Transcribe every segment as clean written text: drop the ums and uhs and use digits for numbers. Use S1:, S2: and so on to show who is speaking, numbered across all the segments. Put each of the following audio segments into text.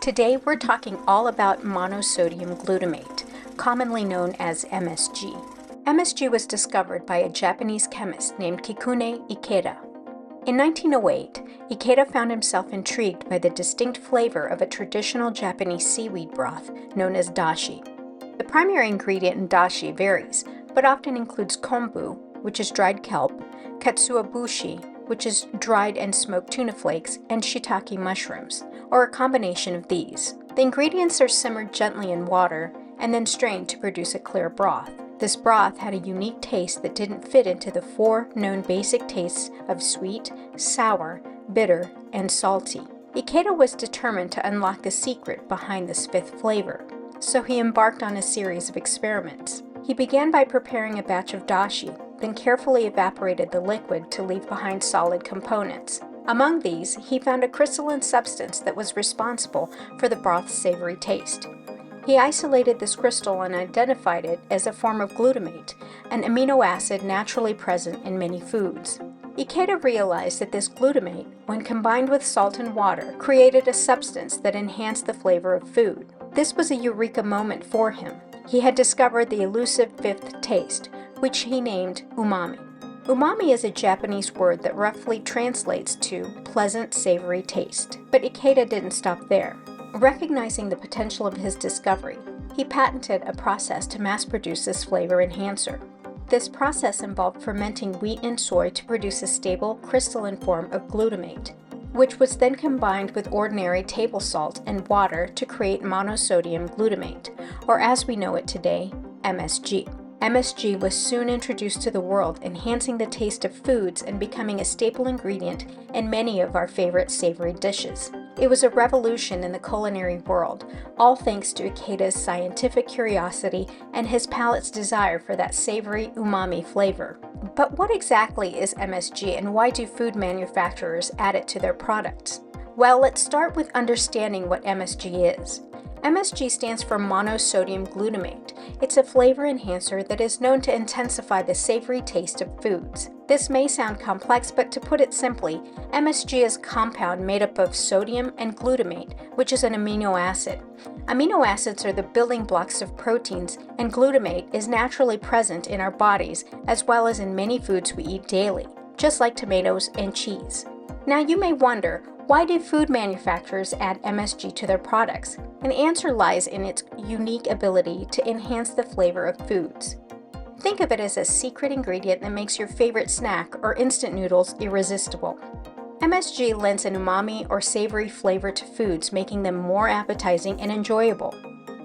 S1: Today we're talking all about monosodium glutamate, commonly known as MSG. MSG was discovered by a Japanese chemist named Kikune Ikeda. In 1908, Ikeda found himself intrigued by the distinct flavor of a traditional Japanese seaweed broth known as dashi. The primary ingredient in dashi varies, but often includes kombu, which is dried kelp, katsuobushi, which is dried and smoked tuna flakes, and shiitake mushrooms, or a combination of these. The ingredients are simmered gently in water and then strained to produce a clear broth. This broth had a unique taste that didn't fit into the four known basic tastes of sweet, sour, bitter, and salty. Ikeda was determined to unlock the secret behind this fifth flavor, so he embarked on a series of experiments. He began by preparing a batch of dashi, then carefully evaporated the liquid to leave behind solid components. Among these, he found a crystalline substance that was responsible for the broth's savory taste. He isolated this crystal and identified it as a form of glutamate, an amino acid naturally present in many foods. Ikeda realized that this glutamate, when combined with salt and water, created a substance that enhanced the flavor of food. This was a eureka moment for him. He had discovered the elusive fifth taste, which he named umami. Umami is a Japanese word that roughly translates to pleasant, savory taste. But Ikeda didn't stop there. Recognizing the potential of his discovery, he patented a process to mass-produce this flavor enhancer. This process involved fermenting wheat and soy to produce a stable, crystalline form of glutamate, which was then combined with ordinary table salt and water to create monosodium glutamate, or as we know it today, MSG. MSG was soon introduced to the world, enhancing the taste of foods and becoming a staple ingredient in many of our favorite savory dishes. It was a revolution in the culinary world, all thanks to Ikeda's scientific curiosity and his palate's desire for that savory umami flavor. But what exactly is MSG and why do food manufacturers add it to their products? Well, let's start with understanding what MSG is. MSG stands for monosodium glutamate. It's a flavor enhancer that is known to intensify the savory taste of foods. This may sound complex, but to put it simply, MSG is a compound made up of sodium and glutamate, which is an amino acid. Amino acids are the building blocks of proteins, and glutamate is naturally present in our bodies as well as in many foods we eat daily, just like tomatoes and cheese. Now you may wonder, why do food manufacturers add MSG to their products? An answer lies in its unique ability to enhance the flavor of foods. Think of it as a secret ingredient that makes your favorite snack or instant noodles irresistible. MSG lends an umami or savory flavor to foods, making them more appetizing and enjoyable.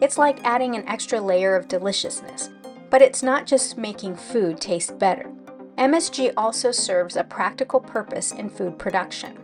S1: It's like adding an extra layer of deliciousness. But it's not just making food taste better. MSG also serves a practical purpose in food production.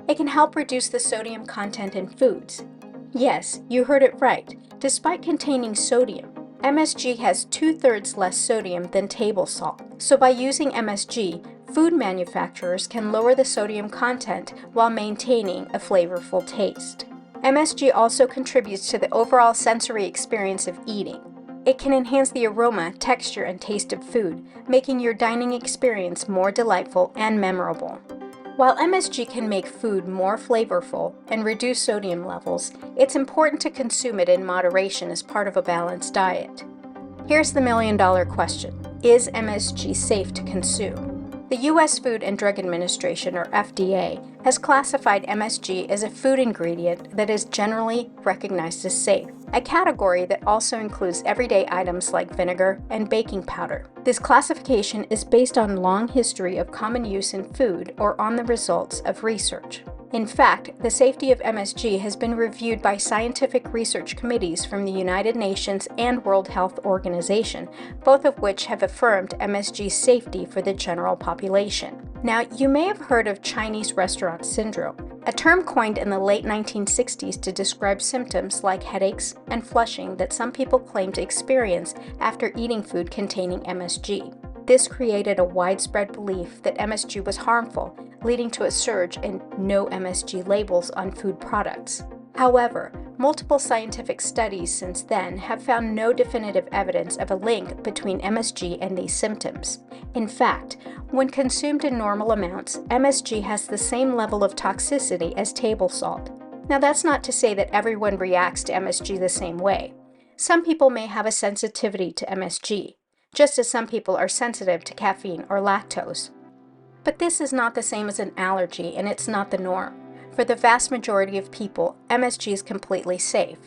S1: It can help reduce the sodium content in foods. Yes, you heard it right. Despite containing sodium, MSG has 2/3 less sodium than table salt. So by using MSG, food manufacturers can lower the sodium content while maintaining a flavorful taste. MSG also contributes to the overall sensory experience of eating. It can enhance the aroma, texture, and taste of food, making your dining experience more delightful and memorable. While MSG can make food more flavorful and reduce sodium levels, it's important to consume it in moderation as part of a balanced diet. Here's the million-dollar question. Is MSG safe to consume? The U.S. Food and Drug Administration, or FDA, has classified MSG as a food ingredient that is generally recognized as safe, a category that also includes everyday items like vinegar and baking powder. This classification is based on long history of common use in food or on the results of research. In fact, the safety of MSG has been reviewed by scientific research committees from the United Nations and World Health Organization, both of which have affirmed MSG's safety for the general population. Now, you may have heard of Chinese restaurant syndrome, a term coined in the late 1960s to describe symptoms like headaches and flushing that some people claim to experience after eating food containing MSG. This created a widespread belief that MSG was harmful, leading to a surge in no MSG labels on food products. However, multiple scientific studies since then have found no definitive evidence of a link between MSG and these symptoms. In fact, when consumed in normal amounts, MSG has the same level of toxicity as table salt. Now, that's not to say that everyone reacts to MSG the same way. Some people may have a sensitivity to MSG, just as some people are sensitive to caffeine or lactose. But this is not the same as an allergy, and it's not the norm. For the vast majority of people, MSG is completely safe.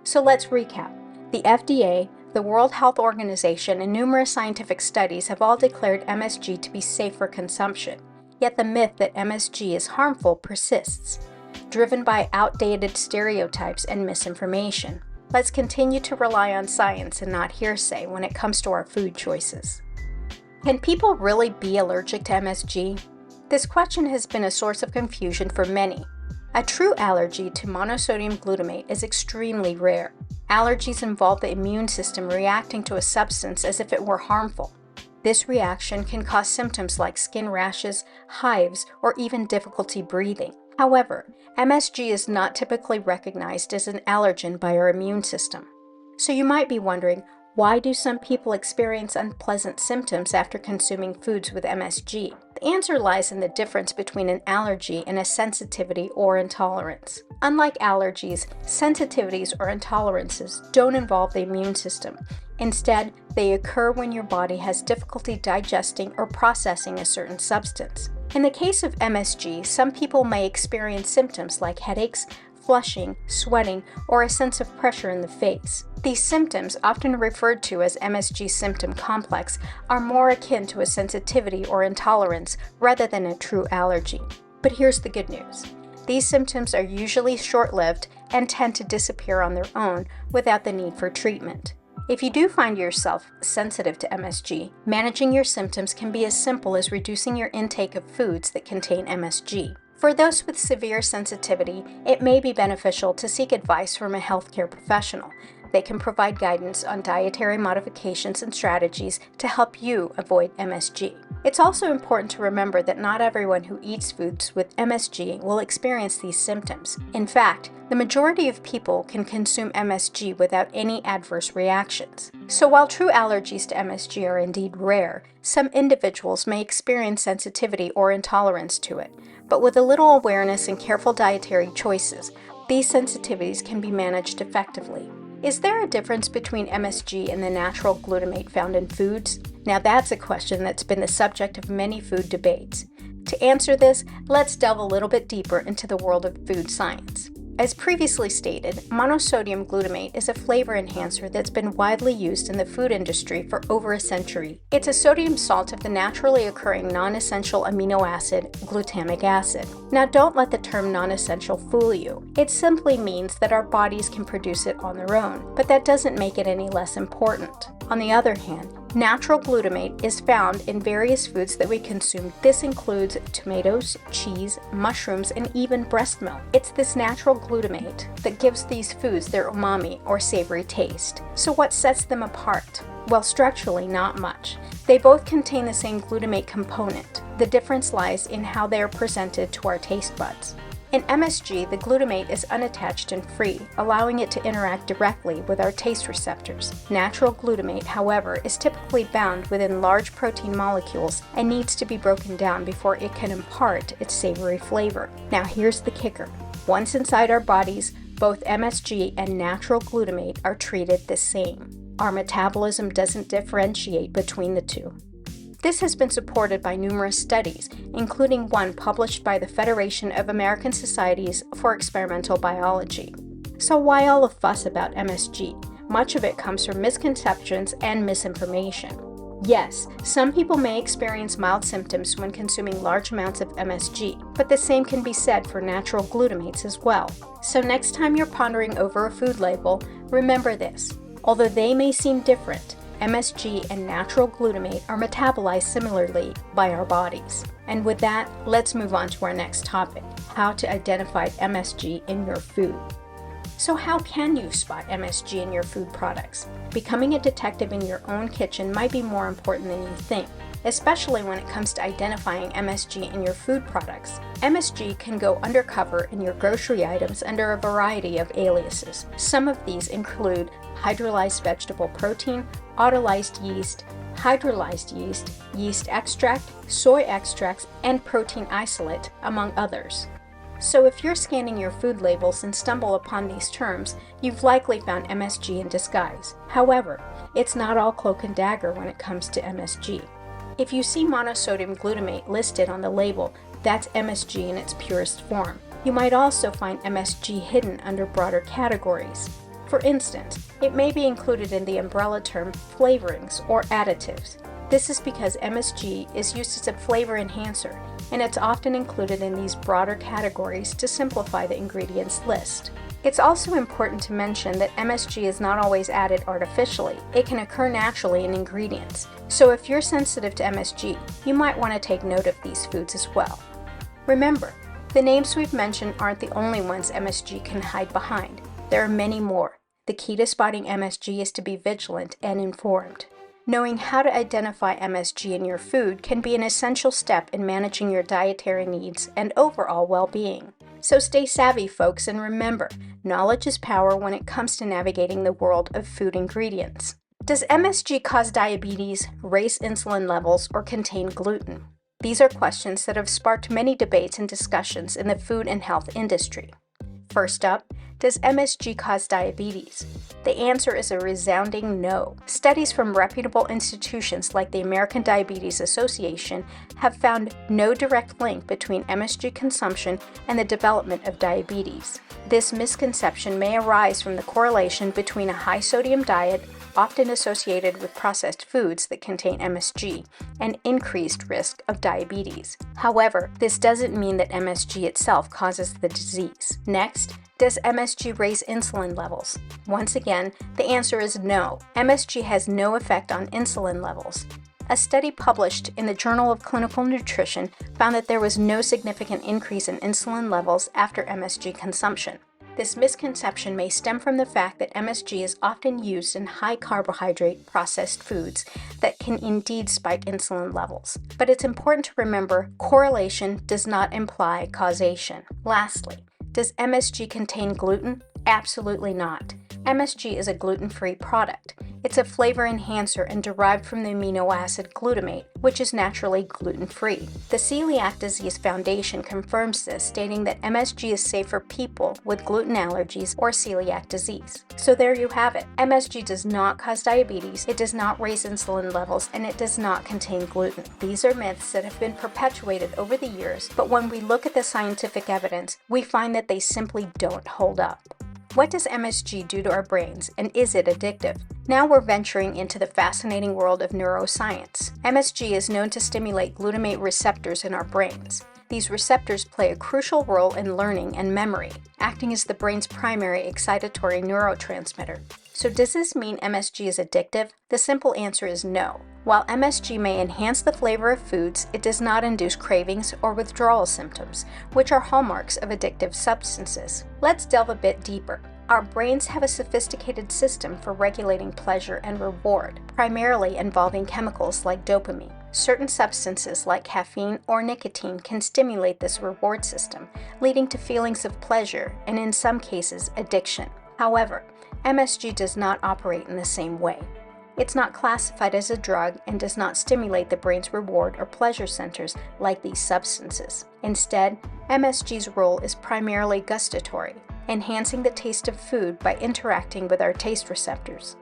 S1: So let's recap. The FDA, the World Health Organization, and numerous scientific studies have all declared MSG to be safe for consumption. Yet the myth that MSG is harmful persists, driven by outdated stereotypes and misinformation. Let's continue to rely on science and not hearsay when it comes to our food choices. Can people really be allergic to MSG? This question has been a source of confusion for many. A true allergy to monosodium glutamate is extremely rare. Allergies involve the immune system reacting to a substance as if it were harmful. This reaction can cause symptoms like skin rashes, hives, or even difficulty breathing. However, MSG is not typically recognized as an allergen by our immune system. So you might be wondering, why do some people experience unpleasant symptoms after consuming foods with MSG? The answer lies in the difference between an allergy and a sensitivity or intolerance. Unlike allergies, sensitivities or intolerances don't involve the immune system. Instead, they occur when your body has difficulty digesting or processing a certain substance. In the case of MSG, some people may experience symptoms like headaches, flushing, sweating, or a sense of pressure in the face. These symptoms, often referred to as MSG symptom complex, are more akin to a sensitivity or intolerance rather than a true allergy. But here's the good news. These symptoms are usually short-lived and tend to disappear on their own without the need for treatment. If you do find yourself sensitive to MSG, managing your symptoms can be as simple as reducing your intake of foods that contain MSG. For those with severe sensitivity, it may be beneficial to seek advice from a healthcare professional. They can provide guidance on dietary modifications and strategies to help you avoid MSG. It's also important to remember that not everyone who eats foods with MSG will experience these symptoms. In fact, the majority of people can consume MSG without any adverse reactions. So while true allergies to MSG are indeed rare, some individuals may experience sensitivity or intolerance to it. But with a little awareness and careful dietary choices, these sensitivities can be managed effectively. Is there a difference between MSG and the natural glutamate found in foods? Now that's a question that's been the subject of many food debates. To answer this, let's delve a little bit deeper into the world of food science. As previously stated, monosodium glutamate is a flavor enhancer that's been widely used in the food industry for over a century. It's a sodium salt of the naturally occurring non-essential amino acid, glutamic acid. Now don't let the term non-essential fool you. It simply means that our bodies can produce it on their own, but that doesn't make it any less important. On the other hand, natural glutamate is found in various foods that we consume. This includes tomatoes, cheese, mushrooms, and even breast milk. It's this natural glutamate that gives these foods their umami or savory taste. So what sets them apart? Well, structurally, not much. They both contain the same glutamate component. The difference lies in how they are presented to our taste buds. In MSG, the glutamate is unattached and free, allowing it to interact directly with our taste receptors. Natural glutamate, however, is typically bound within large protein molecules and needs to be broken down before it can impart its savory flavor. Now here's the kicker. Once inside our bodies, both MSG and natural glutamate are treated the same. Our metabolism doesn't differentiate between the two. This has been supported by numerous studies, including one published by the Federation of American Societies for Experimental Biology. So why all the fuss about MSG? Much of it comes from misconceptions and misinformation. Yes, some people may experience mild symptoms when consuming large amounts of MSG, but the same can be said for natural glutamates as well. So next time you're pondering over a food label, remember this. Although they may seem different, MSG and natural glutamate are metabolized similarly by our bodies. And with that, let's move on to our next topic, how to identify MSG in your food. So how can you spot MSG in your food products? Becoming a detective in your own kitchen might be more important than you think, especially when it comes to identifying MSG in your food products. MSG can go undercover in your grocery items under a variety of aliases. Some of these include hydrolyzed vegetable protein, autolyzed yeast, hydrolyzed yeast, yeast extract, soy extracts, and protein isolate, among others. So if you're scanning your food labels and stumble upon these terms, you've likely found MSG in disguise. However, it's not all cloak and dagger when it comes to MSG. If you see monosodium glutamate listed on the label, that's MSG in its purest form. You might also find MSG hidden under broader categories. For instance, it may be included in the umbrella term flavorings or additives. This is because MSG is used as a flavor enhancer, and it's often included in these broader categories to simplify the ingredients list. It's also important to mention that MSG is not always added artificially. It can occur naturally in ingredients. So if you're sensitive to MSG, you might want to take note of these foods as well. Remember, the names we've mentioned aren't the only ones MSG can hide behind. There are many more. The key to spotting MSG is to be vigilant and informed. Knowing how to identify MSG in your food can be an essential step in managing your dietary needs and overall well-being. So stay savvy, folks, and remember, knowledge is power when it comes to navigating the world of food ingredients. Does MSG cause diabetes, raise insulin levels, or contain gluten? These are questions that have sparked many debates and discussions in the food and health industry. First up, does MSG cause diabetes? The answer is a resounding no. Studies from reputable institutions like the American Diabetes Association have found no direct link between MSG consumption and the development of diabetes. This misconception may arise from the correlation between a high-sodium diet, often associated with processed foods that contain MSG, and increased risk of diabetes. However, this doesn't mean that MSG itself causes the disease. Next, does MSG raise insulin levels? Once again, the answer is no. MSG has no effect on insulin levels. A study published in the Journal of Clinical Nutrition found that there was no significant increase in insulin levels after MSG consumption. This misconception may stem from the fact that MSG is often used in high-carbohydrate processed foods that can indeed spike insulin levels. But it's important to remember correlation does not imply causation. Lastly, does MSG contain gluten? Absolutely not. MSG is a gluten-free product. It's a flavor enhancer and derived from the amino acid glutamate, which is naturally gluten-free. The Celiac Disease Foundation confirms this, stating that MSG is safe for people with gluten allergies or celiac disease. So there you have it. MSG does not cause diabetes, it does not raise insulin levels, and it does not contain gluten. These are myths that have been perpetuated over the years, but when we look at the scientific evidence, we find that they simply don't hold up. What does MSG do to our brains, and is it addictive? Now we're venturing into the fascinating world of neuroscience. MSG is known to stimulate glutamate receptors in our brains. These receptors play a crucial role in learning and memory, acting as the brain's primary excitatory neurotransmitter. So does this mean MSG is addictive? The simple answer is no. While MSG may enhance the flavor of foods, it does not induce cravings or withdrawal symptoms, which are hallmarks of addictive substances. Let's delve a bit deeper. Our brains have a sophisticated system for regulating pleasure and reward, primarily involving chemicals like dopamine. Certain substances like caffeine or nicotine can stimulate this reward system, leading to feelings of pleasure and, in some cases, addiction. However, MSG does not operate in the same way. It's not classified as a drug and does not stimulate the brain's reward or pleasure centers like these substances. Instead, MSG's role is primarily gustatory, enhancing the taste of food by interacting with our taste receptors.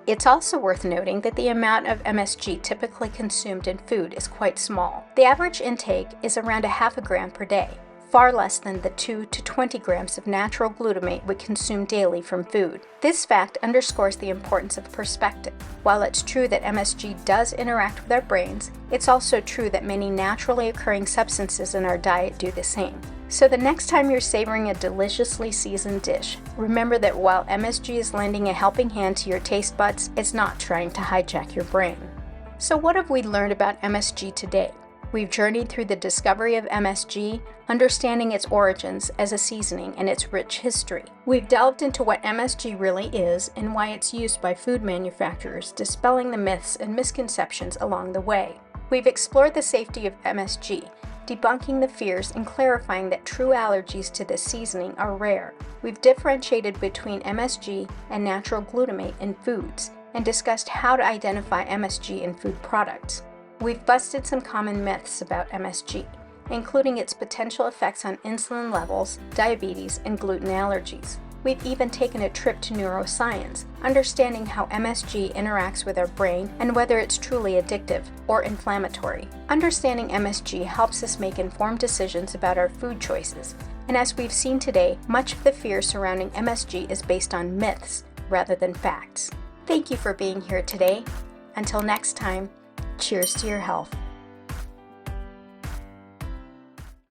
S1: It's also worth noting that the amount of MSG typically consumed in food is quite small. The average intake is around 0.5 gram per day, far less than the 2 to 20 grams of natural glutamate we consume daily from food. This fact underscores the importance of perspective. While it's true that MSG does interact with our brains, it's also true that many naturally occurring substances in our diet do the same. So the next time you're savoring a deliciously seasoned dish, remember that while MSG is lending a helping hand to your taste buds, it's not trying to hijack your brain. So what have we learned about MSG today? We've journeyed through the discovery of MSG, understanding its origins as a seasoning and its rich history. We've delved into what MSG really is and why it's used by food manufacturers, dispelling the myths and misconceptions along the way. We've explored the safety of MSG, debunking the fears and clarifying that true allergies to this seasoning are rare. We've differentiated between MSG and natural glutamate in foods and discussed how to identify MSG in food products. We've busted some common myths about MSG, including its potential effects on insulin levels, diabetes, and gluten allergies. We've even taken a trip to neuroscience, understanding how MSG interacts with our brain and whether it's truly addictive or inflammatory. Understanding MSG helps us make informed decisions about our food choices, and as we've seen today, much of the fear surrounding MSG is based on myths rather than facts. Thank you for being here today. Until next time, cheers to your health.